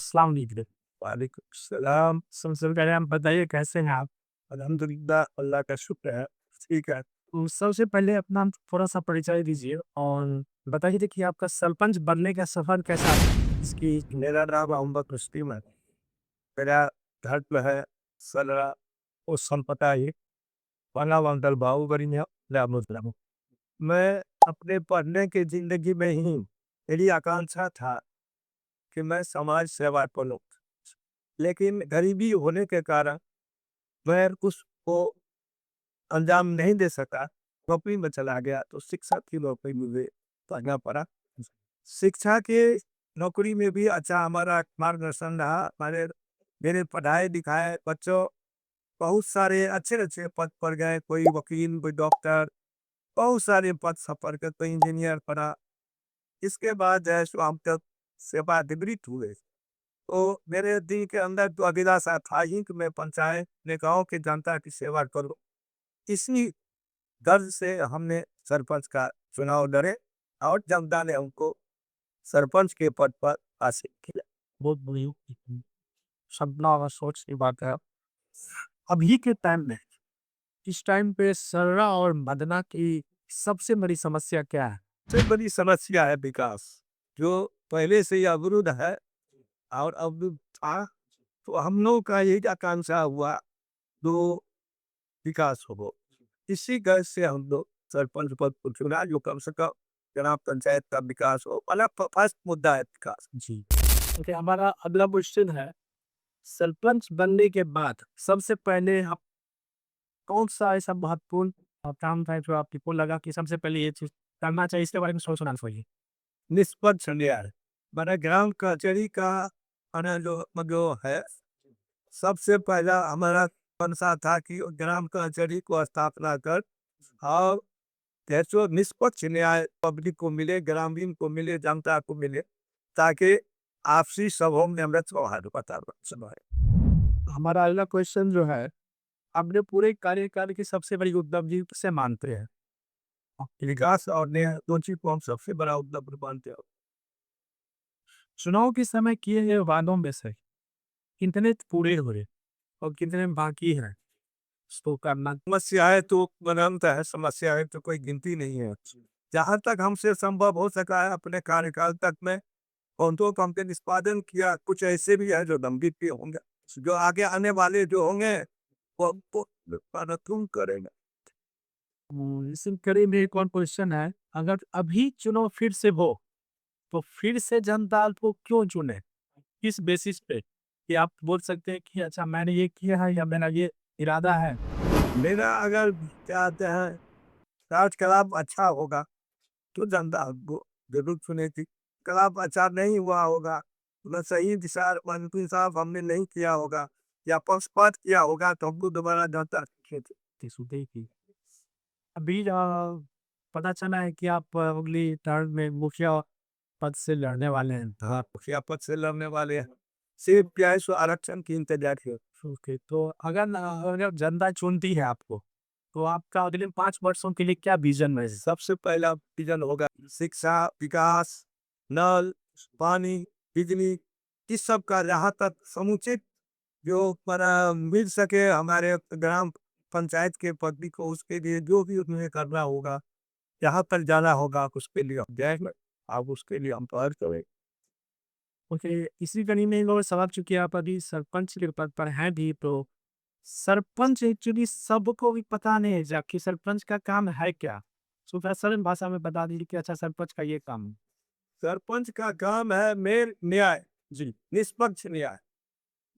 अस्सलाम वालेकुम। वालेकुम सलाम। सबसे पहले आप बताइए कैसे हैं आप? अल्हम्दुलिल्लाह, अल्लाह का शुक्र है, ठीक है। सबसे पहले अपना थोड़ा-सा परिचय दीजिए और बताइए कि आपका सरपंच बनने का सफ़र कैसा था? इसकी मेरा नाम मोहम्मद मुस्लिम है। मेरा धर्म है सलरा और संपता ही वाला वंदल बाहुबली में मुस्लिम। मैं अपने पढ़ने की ज़िंदगी में ही मेरी आकांक्षा था कि मैं समाज सेवा करूँ, लेकिन गरीबी होने के कारण मैं उसको अंजाम नहीं दे सका। नौकरी में चला गया तो शिक्षक की नौकरी मुझे करना पड़ा। शिक्षा के नौकरी में भी अच्छा हमारा मार्गदर्शन रहा। मेरे पढ़ाए-लिखाए बच्चों बहुत सारे अच्छे-अच्छे पद पर गए, कोई वकील, कोई डॉक्टर, बहुत सारे पद सफर के, कोई इंजीनियर बना। इसके बाद जो है सो हम तक सेवानिवृत्त हुए। तो मेरे दिल के अंदर तो अभिलाषा था ही कि मैं पंचायत में गाँव की जनता की सेवा करूँ। इसी गर्व से हमने सरपंच का चुनाव लड़े और जनता ने हमको सरपंच के पद पर आसीन किया। बहुत बड़ी सपना और सोच की बात है। अभी के टाइम में, इस टाइम पे सरला और मदना की सबसे बड़ी समस्या क्या है? सबसे बड़ी समस्या है विकास, जो पहले से ही अवरुद्ध है और अवरुद्ध था। तो हम लोग का यही आकांक्षा हुआ तो विकास हो। इसी गर्ज से हम लोग सरपंच पद को चुना, जो कम से कम ग्राम पंचायत का विकास हो। मतलब फर्स्ट मुद्दा है विकास। जी। ओके, हमारा अगला क्वेश्चन है, सरपंच बनने के बाद सबसे पहले आप कौन-सा ऐसा महत्वपूर्ण काम था जो आपको लगा कि सबसे पहले ये चीज़ करना चाहिए, इसके बारे में सोचना चाहिए? निष्पक्ष न्याय, माना ग्राम कचहरी का माना जो है, सबसे पहला हमारा मनसा था कि ग्राम कचहरी को स्थापना कर और जैसो निष्पक्ष न्याय पब्लिक को मिले, ग्रामीण को मिले, जनता को मिले, ताकि आपसी सबों में हमें सौहार्द बता समाए। हमारा अगला क्वेश्चन जो है, अपने पूरे कार्यकाल की सबसे बड़ी उपलब्धि किसे मानते हैं? विकास और न्याय दो चीज को हम सबसे बड़ा उपलब्ध मानते हैं। चुनाव के समय किए गए वादों में से कितने पूरे हुए और कितने बाकी हैं उसको करना? समस्याएं तो अनंत है, समस्याएं तो कोई गिनती नहीं है। जहाँ तक हमसे संभव हो सका है अपने कार्यकाल तक में उनको तो हमने निष्पादन किया। कुछ ऐसे भी है जो लंबित भी होंगे, जो आगे आने वाले जो होंगे वो हमको तुम करेंगे। इसी कड़ी में एक और क्वेश्चन है, अगर अभी चुनाव फिर से हो, तो फिर से जनता आपको क्यों चुने? किस बेसिस पे? कि आप बोल सकते हैं कि अच्छा मैंने ये किया है या मेरा ये इरादा है। मेरा अगर चाहते हैं कार्यकलाप अच्छा होगा तो जनता हमको जरूर चुनेगी। कलाप अच्छा नहीं हुआ होगा, मतलब सही दिशा इंसाफ हमने नहीं किया होगा या पक्षपात किया होगा, तो हमको दोबारा जनता चुनेगी। सुनते ही अभी पता चला है कि आप अगली टर्म में मुखिया पद से लड़ने वाले हैं। हाँ, मुखिया पद से लड़ने वाले हैं। सिर्फ क्या है सो आरक्षण की इंतजार है। ओके, तो अगर जनता चुनती है आपको, तो आपका अगले 5 वर्षों के लिए क्या विज़न है? सबसे पहला विजन होगा शिक्षा, विकास, नल, पानी, बिजली, इस सब का जहाँ तक समुचित जो मिल सके हमारे ग्राम पंचायत के पब्लिक को, उसके लिए जो भी उन्हें करना होगा, जहाँ तक जाना होगा उसके लिए हम जाएंगे। आप उसके लिए हम पहल करें। ओके, इसी कड़ी में एक और सवाल, चूँकि आप अभी सरपंच के पद पर हैं भी, तो सरपंच एक्चुअली सबको भी पता नहीं है कि सरपंच का काम है क्या? तो थोड़ा सरल भाषा में बता दीजिए कि अच्छा सरपंच का ये काम है। सरपंच का काम है मेन न्याय, जी। निष्पक्ष न्याय।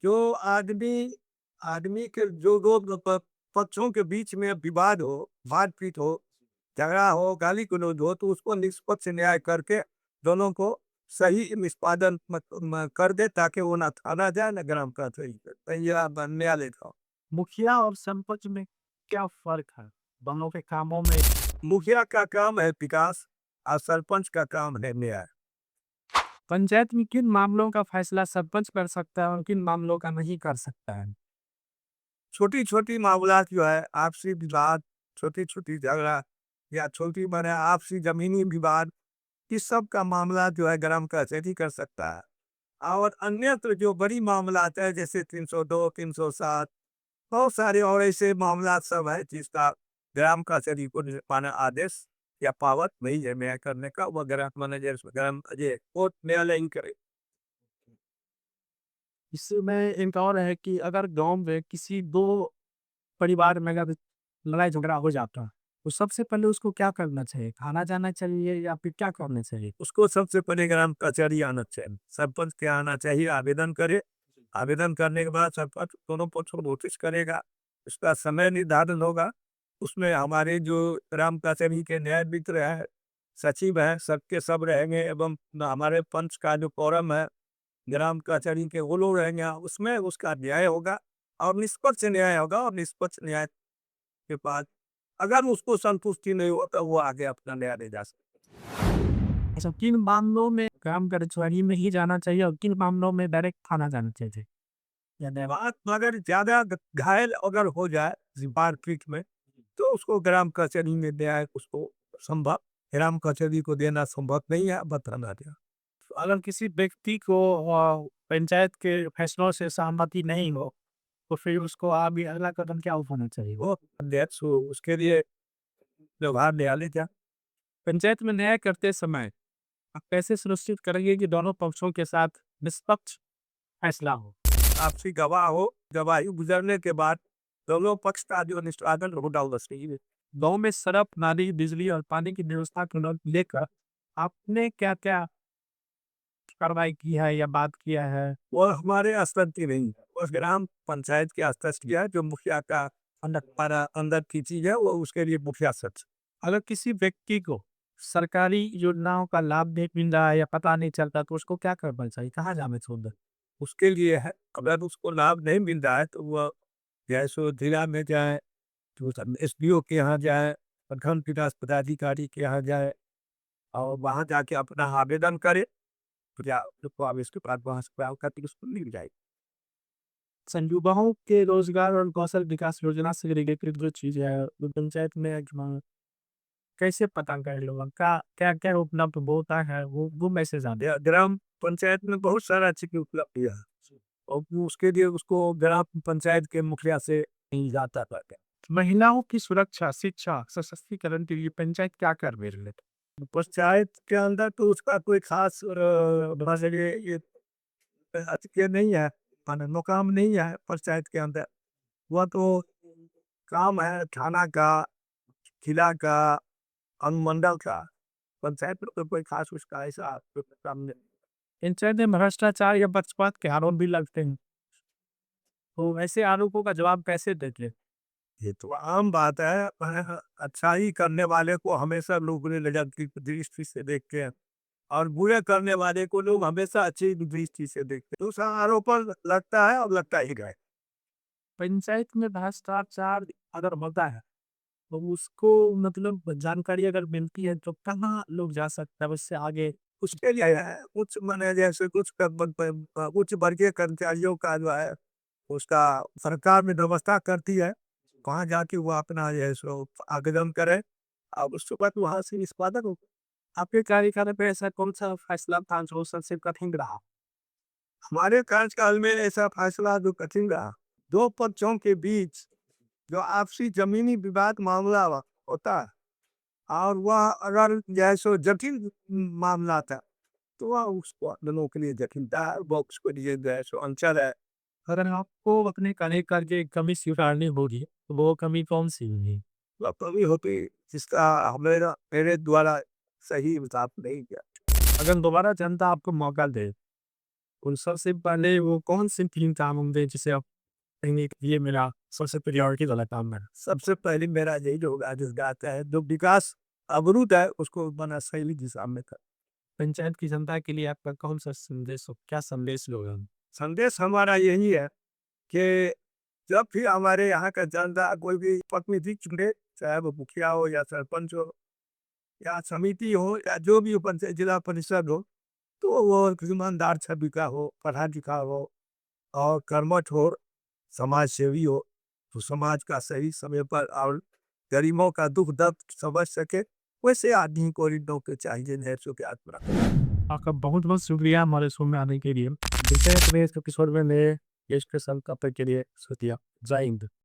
जो आदमी आदमी के जो दो पक्षों के बीच में विवाद हो, मारपीट हो, झगड़ा हो, गाली गलौज हो, तो उसको निष्पक्ष न्याय करके दोनों को सही निष्पादन कर दे, ताकि वो ना थाना जाए ना ग्राम कचहरी पे। ये न्यायालय का मुखिया और सरपंच में क्या फ़र्क है? दोनों के कामों में? मुखिया का काम है विकास और सरपंच का काम है न्याय। पंचायत में किन मामलों का फैसला सरपंच कर सकता है और किन मामलों का नहीं कर सकता है? छोटी छोटी मामला जो है आपसी विवाद, छोटी छोटी झगड़ा या छोटी बड़े आपसी जमीनी विवाद, इस सब का मामला जो है ग्राम कचहरी कर सकता है। और अन्यत्र जो बड़ी मामलात है जैसे 302, 307 बहुत सारे और ऐसे मामलात सब है जिसका ग्राम कचहरी को माना आदेश या पावत नहीं है न्याय करने का, वह ग्राम मैनेजर ग्राम ये कोर्ट न्यायालय ही करे। इसमें एक और है कि अगर गाँव में किसी 2 परिवार में अगर लड़ाई झगड़ा हो जाता है, तो सबसे पहले उसको क्या करना चाहिए? थाना जाना चाहिए या फिर क्या करना चाहिए? उसको सबसे पहले ग्राम कचहरी आना चाहिए, सरपंच के आना चाहिए, आवेदन करे। आवेदन करने के बाद सरपंच दोनों पक्ष को नोटिस करेगा, उसका समय निर्धारण होगा। उसमें हमारे जो ग्राम कचहरी के न्याय मित्र है, सचिव है, सबके सब रहेंगे एवं हमारे पंच का जो फोरम है ग्राम कचहरी के वो लोग रहेंगे, उसमें उसका न्याय होगा और निष्पक्ष न्याय होगा। और निष्पक्ष न्याय के बाद अगर उसको संतुष्टि नहीं हो तो वो आगे अपना न्याय ले जा सकता है। अच्छा, किन मामलों में ग्राम कचहरी में ही जाना चाहिए और किन मामलों में डायरेक्ट थाना जाना चाहिए? या न्याय बात अगर ज्यादा घायल अगर हो जाए मारपीट में तो उसको ग्राम कचहरी में न्याय उसको संभव ग्राम कचहरी को देना संभव नहीं है, बताना दिया। अगर किसी व्यक्ति को पंचायत के फैसलों से सहमति नहीं हो, तो फिर उसको आगे अगला कदम क्या उठाना चाहिए? वो अध्यक्ष हो, उसके लिए व्यवहार न्यायालय जा। पंचायत में न्याय करते समय आप कैसे सुनिश्चित करेंगे कि दोनों पक्षों के साथ निष्पक्ष फैसला हो? आपसी गवाह हो, गवाही गुजरने के बाद दोनों पक्ष का जो निष्पादन होगा वो सही है। गाँव में सड़क, नाली, बिजली और पानी की व्यवस्था को लेकर आपने क्या-क्या कार्रवाई की है या बात किया है? वो हमारे स्तर की नहीं है, वो ग्राम पंचायत के स्तर की है, जो मुखिया का अंदर की चीज है, वो उसके लिए मुखिया सच। अगर किसी व्यक्ति को सरकारी योजनाओं का लाभ नहीं मिल रहा है या पता नहीं चलता, तो उसको क्या करना चाहिए? कहाँ जाना चाहिए? उसके लिए है, अगर उसको लाभ नहीं मिल रहा है तो वह जैसो जिला में जाए, तो एसडीओ के यहाँ जाए, प्रखंड विकास पदाधिकारी के यहाँ जाए और वहाँ जाके अपना आवेदन करे। तो या तो अब इसके बाद वहाँ से करके उसको मिल जाएगी। युवाओं के रोजगार और कौशल विकास योजना से रिलेटेड जो चीज है, वो पंचायत में कैसे पता कर लोग का क्या क्या उपलब्ध होता है, वो मैसेज आते या ग्राम पंचायत में बहुत सारा चीज उपलब्ध है और उसके लिए उसको ग्राम पंचायत के मुखिया से ही जाता था। महिलाओं की सुरक्षा, शिक्षा, सशक्तिकरण के लिए पंचायत क्या कर रही है? पंचायत के अंदर तो उसका कोई खास ये ये नहीं है, माने मुकाम नहीं है पंचायत के अंदर। वह तो काम है थाना का, जिला का, अनुमंडल का। पंचायत में तो कोई खास उसका ऐसा कोई काम नहीं। पंचायत में भ्रष्टाचार या पक्षपात के आरोप भी लगते हैं, तो ऐसे आरोपों का जवाब कैसे देते हैं? ये तो आम बात है, अच्छाई करने वाले को हमेशा लोग नजर की दृष्टि से देखते हैं और बुरे करने वाले को लोग हमेशा अच्छी दृष्टि से देखते हैं। तो उसका आरोपण लगता है और लगता ही गए। पंचायत में भ्रष्टाचार अगर होता है, तो उसको मतलब जानकारी अगर मिलती है, तो कहाँ लोग जा सकते हैं उससे आगे? उसके लिए है उच्च माने जैसे उच्च वर्गीय कर्मचारियों का जो है उसका सरकार में व्यवस्था करती है, वहाँ जाके वो अपना जो है सो आवेदन करे और उसके बाद वहाँ से निष्पादन हो। आपके कार्यकाल में ऐसा कौन सा फैसला था जो सबसे कठिन रहा? हमारे कार्यकाल में ऐसा फैसला जो कठिन रहा, दो पक्षों के बीच जो आपसी जमीनी विवाद मामला होता है और वह अगर जैसो जटिल मामला था तो वह उसको दोनों के लिए जटिल था, बॉक्स को लिए जैसो अंचल है। अगर आपको अपने कार्यकाल की एक कमी स्वीकारनी होगी, तो वो कमी कौन सी होगी? वह कमी होती जिसका हमें मेरे द्वारा सही हिसाब नहीं किया। अगर दोबारा जनता आपको मौका दे, तो सबसे पहले वो कौन सी 3 काम होंगे जिसे आप कहेंगे कि ये मेरा सबसे प्रायोरिटी वाला काम है? सबसे पहले मेरा यही होगा जो आता है जो विकास अवरुद्ध है उसको बना सही दिशा में कर। पंचायत की जनता के लिए आपका कौन सा संदेश हो? क्या संदेश लोगे? संदेश हमारा यही है कि जब भी हमारे यहाँ का जनता कोई भी प्रतिनिधि चुने, चाहे वो मुखिया हो या सरपंच हो या समिति हो या जो भी पंचायत जिला परिषद हो, तो वो ईमानदार छवि का हो, पढ़ा लिखा हो और कर्मठ हो, समाज सेवी हो, तो समाज का सही समय पर और गरीबों का दुख दर्द समझ सके, वैसे आदमी को इन लोग के चाहिए नहीं सो के आत्मा। आपका बहुत-बहुत शुक्रिया हमारे शो में आने के लिए। मिलते हैं तुम्हें इस एपिसोड में नए गेस्ट के साथ, तब तक के लिए शुक्रिया। जय हिंद।